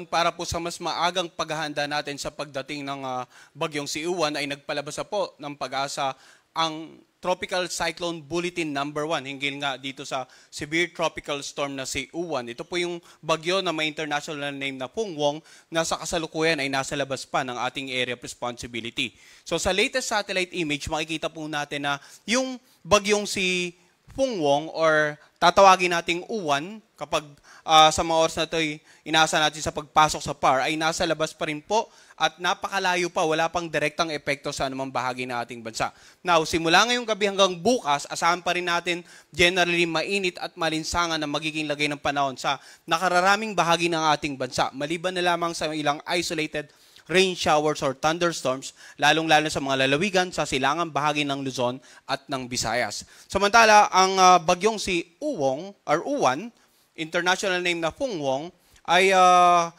Para po sa mas maagang paghahanda natin sa pagdating ng bagyong si Uwan ay nagpalabas na po ng Pag-asa ang Tropical Cyclone Bulletin number 1 hinggil nga dito sa Severe Tropical Storm na si Uwan. Ito po yung bagyo na may international name na Pungwong na sa kasalukuyan ay nasa labas pa ng ating area of responsibility. So sa latest satellite image, makikita po natin na yung bagyong si Pungwong or tatawagin nating Uwan kapag sa mga oras na ito inaasa natin sa pagpasok sa PAR ay nasa labas pa rin po at napakalayo pa, wala pang direktang epekto sa anumang bahagi ng ating bansa. Now, simula ngayong gabi hanggang bukas, asahan pa rin natin generally mainit at malinsangan na magiging lagay ng panahon sa nakararaming bahagi ng ating bansa. Maliban na lamang sa ilang isolated rain showers or thunderstorms, lalong-lalo sa mga lalawigan sa silangang bahagi ng Luzon at ng Visayas. Samantala, ang bagyong si Uwan, international name na Pungwong, ay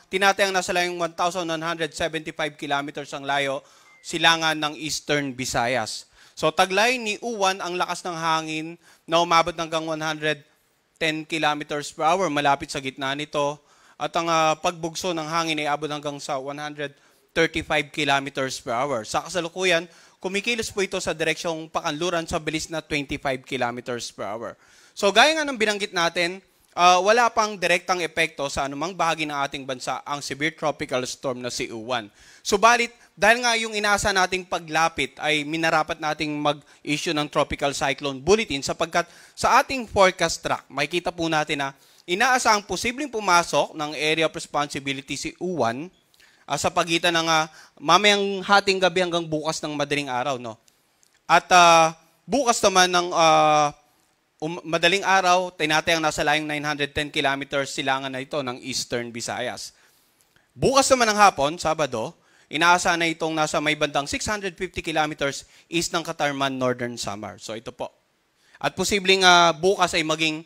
tinatayang nasa layong 1,175 kilometers ang layo silangan ng Eastern Visayas. So taglay ni Uwan ang lakas ng hangin na umabot hanggang 110 kilometers per hour malapit sa gitna nito at ang pagbugso ng hangin ay abot hanggang sa 135 kilometers per hour. Sa kasalukuyan, kumikilos po ito sa direksyong pakanluran sa bilis na 25 kilometers per hour. So gaya nga ng binanggit natin, wala pang direktang epekto sa anumang bahagi ng ating bansa ang severe tropical storm na si Uwan. Subalit, dahil nga yung inasa nating paglapit ay minarapat nating mag-issue ng tropical cyclone bulletin sapagkat sa ating forecast track, makikita po natin na inaasahang posibleng pumasok ng area of responsibility si Uwan sa pagitan ng mamayang hating gabi hanggang bukas ng madaling araw. No? At bukas naman ng madaling araw, tinatayang nasa layong 910 kilometers silangan na ito ng Eastern Visayas. Bukas naman ng hapon, Sabado, inaasahan na itong nasa may bandang 650 kilometers east ng Katarman, Northern Samar. So ito po. At posibleng bukas ay maging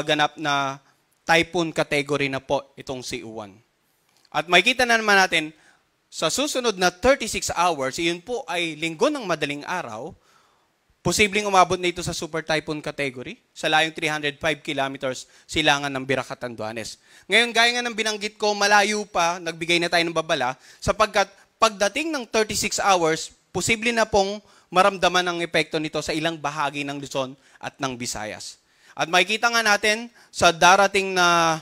ganap na typhoon category na po itong si Uwan. At makikita na naman natin, sa susunod na 36 hours, iyon po ay linggo ng madaling araw, posibleng umabot na ito sa super typhoon category sa layong 305 kilometers silangan ng Birac, Catanduanes. Ngayon, gaya nga ng binanggit ko, malayo pa, nagbigay na tayo ng babala, sapagkat pagdating ng 36 hours, posible na pong maramdaman ang epekto nito sa ilang bahagi ng Luzon at ng Visayas. At makikita nga natin sa darating na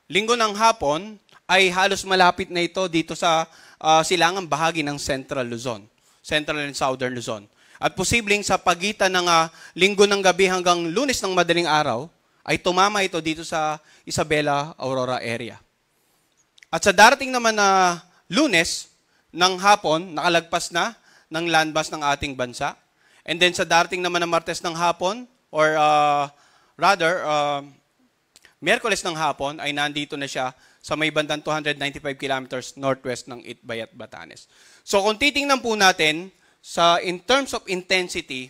linggo ng hapon, ay halos malapit na ito dito sa silangang bahagi ng Central Luzon. Central and Southern Luzon. At posibleng sa pagitan ng linggo ng gabi hanggang Lunes ng madaling araw, ay tumama ito dito sa Isabela, Aurora area. At sa darating naman na Lunes ng hapon, nakalagpas na ng landmass ng ating bansa. And then sa darating naman na Martes ng hapon, or Miyerkules ng hapon, ay nandito na siya sa may bandang 295 kilometers northwest ng Itbayat, Batanes. So kung titingnan po natin, in terms of intensity,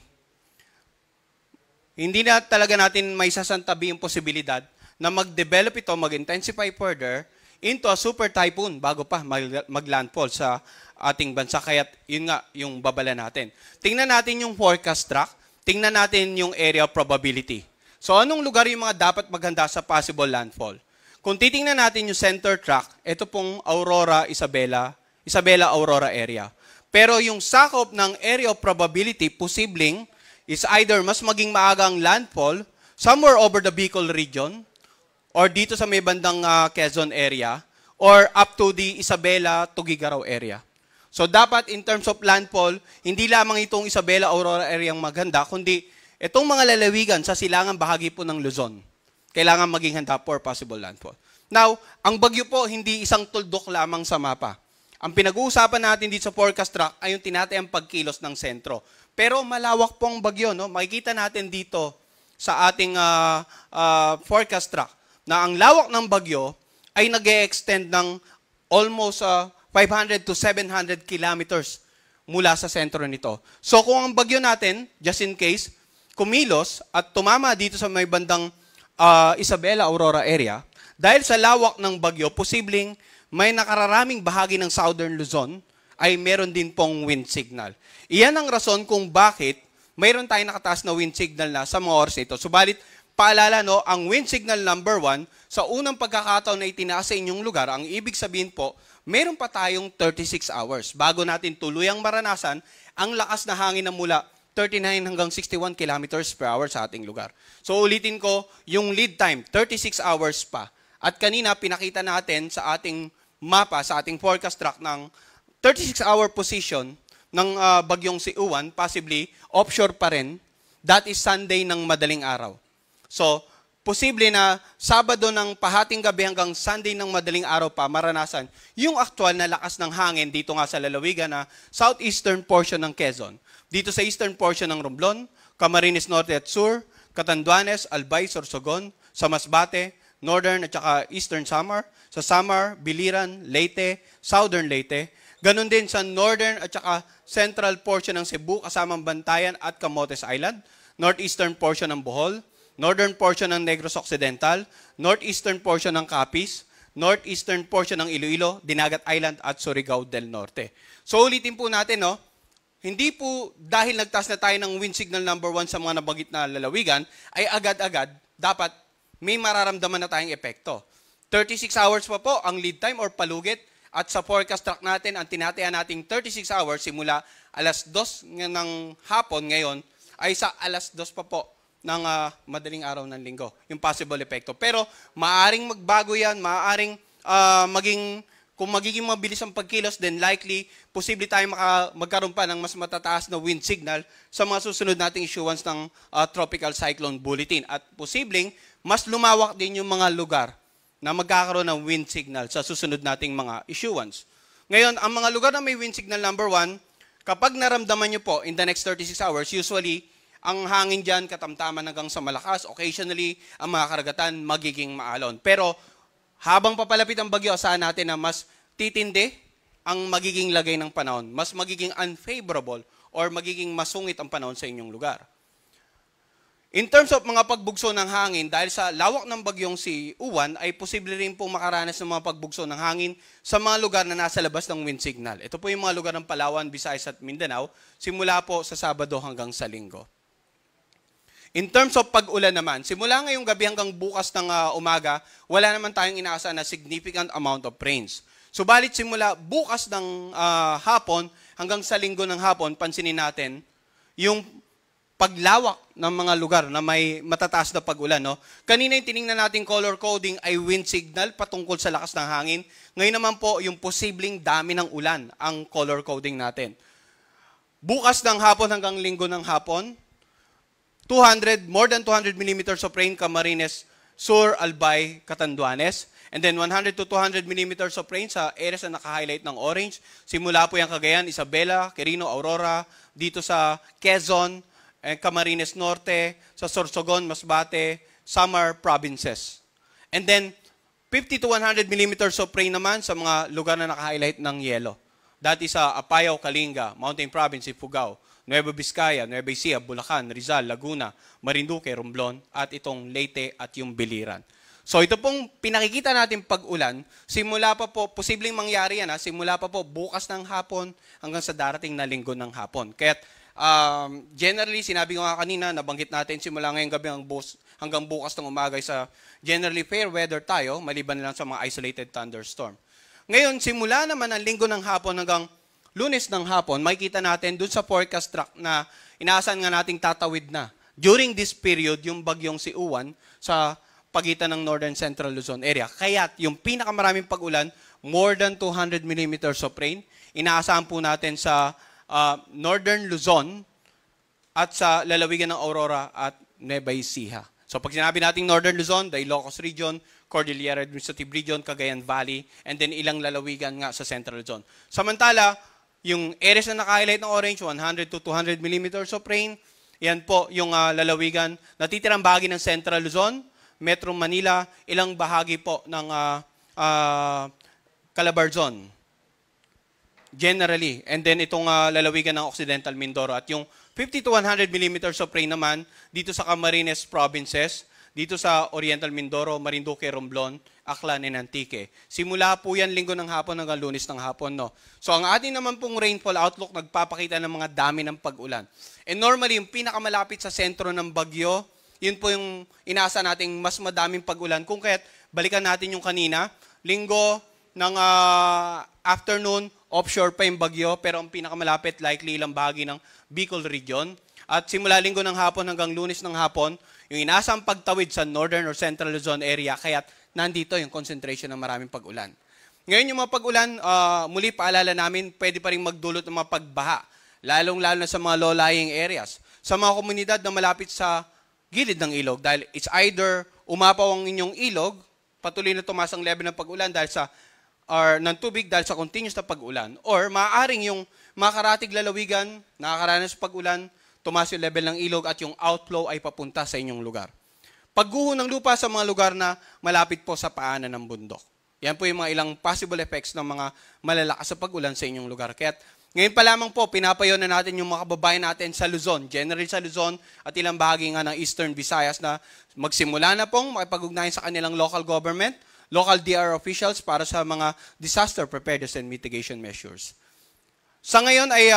hindi na talaga natin may sasantabi yung posibilidad na mag-develop ito, mag-intensify further into a super typhoon bago pa mag-landfall sa ating bansa. Kaya yun nga yung babala natin. Tingnan natin yung forecast track, tingnan natin yung area of probability. So anong lugar yung mga dapat maghanda sa possible landfall? Kung titingnan natin yung center track, ito pong Aurora, Isabela, Aurora area. Pero yung sakop ng area of probability, posibleng, is either mas maging maagang landfall somewhere over the Bicol region, or dito sa may bandang Quezon area, or up to the Isabela, Tuguegarao area. So dapat in terms of landfall, hindi lamang itong Isabela, Aurora area ang maghanda, kundi itong mga lalawigan sa silangang bahagi po ng Luzon. Kailangan maging handa for possible landfall. Now, ang bagyo po, hindi isang tuldok lamang sa mapa. Ang pinag-uusapan natin dito sa forecast track ay yung tinatayang pagkilos ng sentro. Pero malawak po ang bagyo. No? Makikita natin dito sa ating forecast track na ang lawak ng bagyo ay nag-e-extend ng almost 500 to 700 kilometers mula sa sentro nito. So kung ang bagyo natin, just in case, kumilos at tumama dito sa may bandang Isabela, Aurora area, dahil sa lawak ng bagyo, posibleng may nakararaming bahagi ng Southern Luzon ay meron din pong wind signal. Iyan ang rason kung bakit mayroon tayong nakataas na wind signal na sa mga oras ito. Subalit, paalala, no, ang wind signal number 1, sa unang pagkakataon na itinaas sa inyong lugar, ang ibig sabihin po, meron pa tayong 36 hours bago natin tuluyang maranasan ang lakas na hangin na mula 39 hanggang 61 kilometers per hour sa ating lugar. So ulitin ko, yung lead time, 36 hours pa. At kanina pinakita natin sa ating mapa, sa ating forecast track ng 36-hour position ng bagyong si Uwan, possibly offshore pa rin. That is Sunday ng madaling araw. So, posible na Sabado ng pahating gabi hanggang Sunday ng madaling araw pa maranasan yung actual na lakas ng hangin dito nga sa lalawigan na southeastern portion ng Quezon. Dito sa eastern portion ng Romblon, Camarines Norte at Sur, Catanduanes, Albay, Sorsogon, sa Masbate, northern at saka eastern Samar, sa Samar, Biliran, Leyte, southern Leyte, ganun din sa northern at saka central portion ng Cebu kasamang Bantayan at Camotes Island, northeastern portion ng Bohol, northern portion ng Negros Occidental, northeastern portion ng Capiz, northeastern portion ng Iloilo, Dinagat Island at Surigao del Norte. So ulitin po natin, no? Hindi po dahil nagtaas na tayo ng wind signal number 1 sa mga nabanggit na lalawigan, ay agad-agad dapat may mararamdaman na tayong epekto. 36 hours pa po ang lead time or palugit at sa forecast track natin, ang tinatayaan nating 36 hours simula alas 2 ng hapon ngayon ay sa alas 2 pa po ng madaling araw ng linggo, yung possible epekto. Pero maaaring magbago yan, maaaring kung magiging mabilis ang pagkilos, then likely, posible tayo magkaroon pa ng mas matataas na wind signal sa mga susunod nating issuance ng Tropical Cyclone Bulletin. At posibleng, mas lumawak din yung mga lugar na magkakaroon ng wind signal sa susunod nating mga issuance. Ngayon, ang mga lugar na may wind signal number 1, kapag naramdaman nyo po in the next 36 hours, usually, ang hangin dyan katamtaman hanggang sa malakas. Occasionally, ang mga karagatan magiging maalon. Pero, habang papalapit ang bagyo, asahan natin na mas titindi ang magiging lagay ng panahon. Mas magiging unfavorable or magiging masungit ang panahon sa inyong lugar. In terms of mga pagbugso ng hangin, dahil sa lawak ng bagyong si Uwan, ay posible rin pong makaranas ng mga pagbugso ng hangin sa mga lugar na nasa labas ng wind signal. Ito po yung mga lugar ng Palawan, Visayas at Mindanao, simula po sa Sabado hanggang sa Linggo. In terms of pag-ulan naman, simula ngayong gabi hanggang bukas ng umaga, wala naman tayong inaasahan na significant amount of rains. Subalit simula bukas ng hapon hanggang sa Linggo ng hapon, pansinin natin yung paglawak ng mga lugar na may matataas na pag-ulan. No? Kanina yung tiningnan natin color coding ay wind signal patungkol sa lakas ng hangin. Ngayon naman po yung posibleng dami ng ulan ang color coding natin. Bukas ng hapon hanggang Linggo ng hapon, more than 200 millimeters of rain, Camarines, Sur, Albay, Catanduanes. And then 100 to 200 millimeters of rain sa areas na naka-highlight ng orange. Simula po yung Cagayan, Isabela, Quirino, Aurora, dito sa Quezon, Camarines Norte, sa Sorsogon, Masbate, Samar provinces. And then 50 to 100 millimeters of rain naman sa mga lugar na naka-highlight ng yellow. That is sa Apayao, Kalinga, Mountain Province, Ifugao, Nueva Vizcaya, Nueva Ecija, Bulacan, Rizal, Laguna, Marinduque, Romblon, at itong Leyte at yung Biliran. So ito pong pinakikita natin pag-ulan, simula pa po, posibleng mangyari yan, simula pa po bukas ng hapon hanggang sa darating na Linggo ng hapon. Kaya generally, sinabi ko nga kanina, nabanggit natin simula ngayong gabi hanggang bukas ng umaga sa generally fair weather tayo, maliban lang sa mga isolated thunderstorm. Ngayon, simula naman ang Linggo ng hapon hanggang Lunes ng hapon, makikita natin dun sa forecast track na inaasahan nga nating tatawid na. During this period, yung bagyong si Uwan sa pagitan ng Northern Central Luzon area. Kaya yung pinakamaraming pag-ulan, more than 200 millimeters of rain, inaasahan po natin sa Northern Luzon at sa lalawigan ng Aurora at Nueva Ecija. So pag sinabi nating Northern Luzon, the Ilocos Region, Cordillera Administrative Region, Cagayan Valley, and then ilang lalawigan nga sa Central Luzon. Samantala, yung areas na naka-highlight ng orange, 100 to 200 millimeters of rain, yan po yung lalawigan. Natitirang bahagi ng Central Luzon, Metro Manila, ilang bahagi po ng Calabarzon. Generally. And then itong lalawigan ng Occidental Mindoro. At yung 50 to 100 millimeters of rain naman dito sa Camarines Provinces, dito sa Oriental Mindoro, Marinduque, Romblon, Aklan, and Antique. Simula po yan Linggo ng hapon hanggang Lunes ng hapon. No? So ang ating naman pong rainfall outlook nagpapakita ng mga dami ng pag-ulan. And normally, yung pinakamalapit sa sentro ng bagyo, yun po yung inaasa nating mas madaming pag-ulan. Kung kaya't balikan natin yung kanina. Linggo ng afternoon, offshore pa yung bagyo, pero ang pinakamalapit likely ilang bahagi ng Bicol region. At simula linggo ng hapon hanggang lunes ng hapon, yung inaasang pagtawid sa northern or central Luzon area, kaya nandito yung concentration ng maraming pag-ulan. Ngayon yung mga pag-ulan, muli paalala namin, pwede pa rin magdulot ng mga pagbaha, lalong-lalo na sa mga low-lying areas, sa mga komunidad na malapit sa gilid ng ilog, dahil it's either umapaw ang inyong ilog, patuloy na tumaas ang level ng pag-ulan dahil sa ng tubig dahil sa continuous na pag-ulan, or maaaring yung mga karatig lalawigan, nakakaranas sa pag-ulan, tumaas yung level ng ilog at yung outflow ay papunta sa inyong lugar. Pagguho ng lupa sa mga lugar na malapit po sa paanan ng bundok. Yan po yung mga ilang possible effects ng mga malalakas sa pag-ulan sa inyong lugar. Kaya ngayon pa lamang po, pinapayo na natin yung mga kababayan natin sa Luzon, generally sa Luzon at ilang bahagi nga ng Eastern Visayas na magsimula na pong makipag-ugnayan sa kanilang local government, local DR officials para sa mga disaster preparedness and mitigation measures. Sa ngayon ay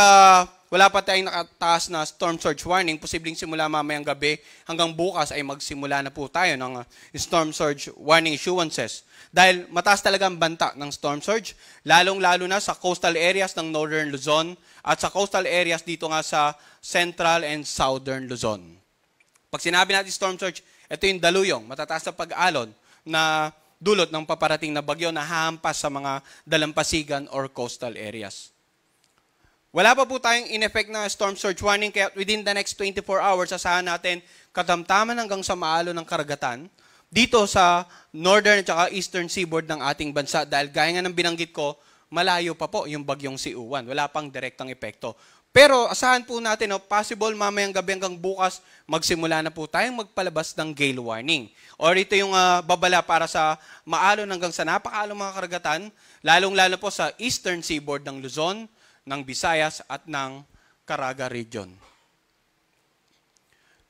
wala pa tayong nakataas na storm surge warning. Posibleng simula mamayang gabi hanggang bukas ay magsimula na po tayo ng storm surge warning issuances. Dahil mataas talaga ang banta ng storm surge, lalong-lalo na sa coastal areas ng northern Luzon at sa coastal areas dito nga sa central and southern Luzon. Pag sinabi natin storm surge, ito yung daluyong, matataas na pag-alon na dulot ng paparating na bagyo na hahampas sa mga dalampasigan or coastal areas. Wala pa po tayong in-effect na storm surge warning, kaya within the next 24 hours, asahan natin katamtaman hanggang sa maalo ng karagatan dito sa northern at saka eastern seaboard ng ating bansa. Dahil gaya nga ng binanggit ko, malayo pa po yung bagyong si Uwan. Wala pang direktang epekto. Pero asahan po natin, possible mamayang gabi hanggang bukas, magsimula na po tayong magpalabas ng gale warning. Or ito yung babala para sa maalon hanggang sa napakaalong mga karagatan, lalong-lalo po sa eastern seaboard ng Luzon, ng Visayas at ng Caraga region.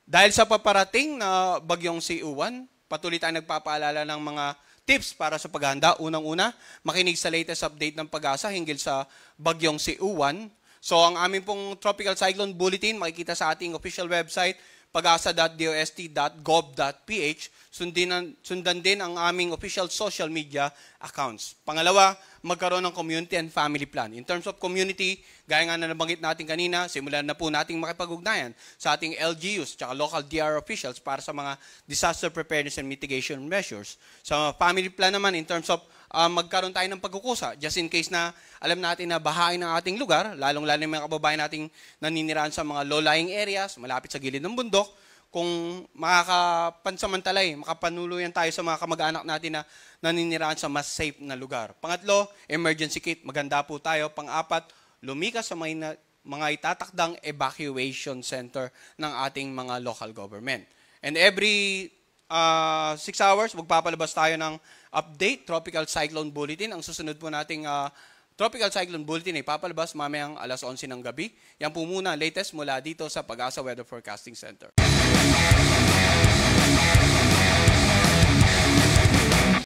Dahil sa paparating na bagyong si Uwan, patuloy tayong nagpapaalala ng mga tips para sa paghahanda. Unang-una, makinig sa latest update ng Pag-asa hinggil sa bagyong si Uwan. So ang aming pong Tropical Cyclone Bulletin, makikita sa ating official website, pagasa.dost.gov.ph. Sundan din ang aming official social media accounts. Pangalawa, magkaroon ng community and family plan. In terms of community, gaya nga na nabanggit natin kanina, simulan na po nating makipag-ugnayan sa ating LGUs at local DR officials para sa mga disaster preparedness and mitigation measures. Sa family plan naman, in terms of magkaroon tayo ng pagkukusa, just in case na alam natin na bahain ng ating lugar, lalong-lalo yung mga kababayan nating naninirahan sa mga low-lying areas, malapit sa gilid ng bundok, kung makakapansamantalay, makapanuluyan tayo sa mga kamag-anak natin na naninirahan sa mas safe na lugar. Pangatlo, emergency kit, maganda po tayo. Pang-apat, lumikas sa mga itatakdang evacuation center ng ating mga local government. And every 6 hours, magpapalabas tayo ng update, Tropical Cyclone Bulletin. Ang susunod po nating Tropical Cyclone Bulletin ay papalabas mamayang alas 11 ng gabi. Yan po muna latest mula dito sa Pag-asa Weather Forecasting Center.